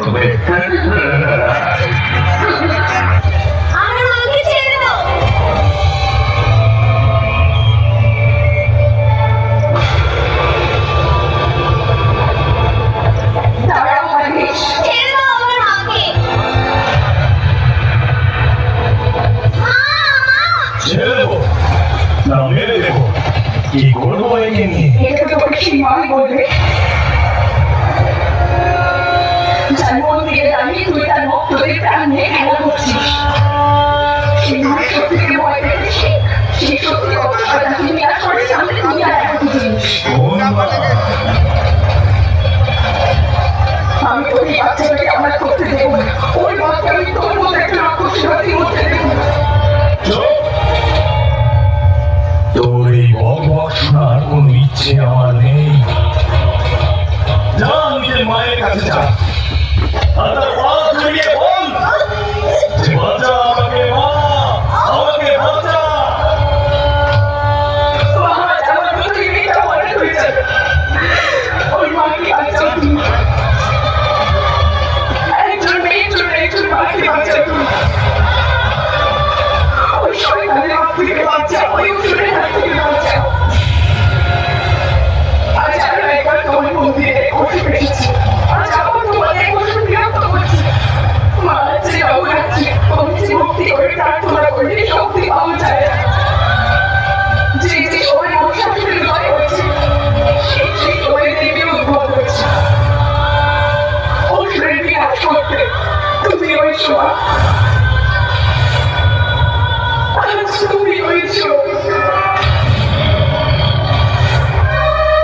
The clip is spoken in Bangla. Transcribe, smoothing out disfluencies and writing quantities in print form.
তোকে। আমার মাকে ছেড়ে দাও। দাঁড়াও মানিস, ছেড়ে দাও আমার মাকে। মা, মা। ছেড়ে দেবো না মেরে দেবো? কি করবো একে নিয়ে? এটা তোকে সীমাই বলবে। যার মন দিয়ে দাঁড়িয়ে তুই তার ভক্তদের প্রাণ নিয়ে খেলা করছিস। সীমার সত্যিকে ভয় পেয়েছি, সেই সত্যি কথা তুমি আর করে জানলে তুই আর এখন জিনিস। কোন মা? আমি ওই বাচ্চাটাকে আমার করতে দেবো না। ওই বাচ্চা আমি তোর মতো একটা রক্ষসীবাদী করতে দেবো না। চুপ! তোর এই বক বক শোনার কোনো ইচ্ছে আমার নেই। যা নিজের মায়ের কাছে যা, আর তার পা জড়িয়ে বল যে বাঁচা আমাকে মা, আমাকে বাঁচা। মহারাজ আমার পৃথিবীটা অনেক হয়ে যাবে। ওই মাকে বাঁচাও তুমি। একজন মেয়ের জন্য একজন মাকে বাঁচাও তুমি। ওই শয়তানের হাত থেকে বাঁচাও, ওই উঠে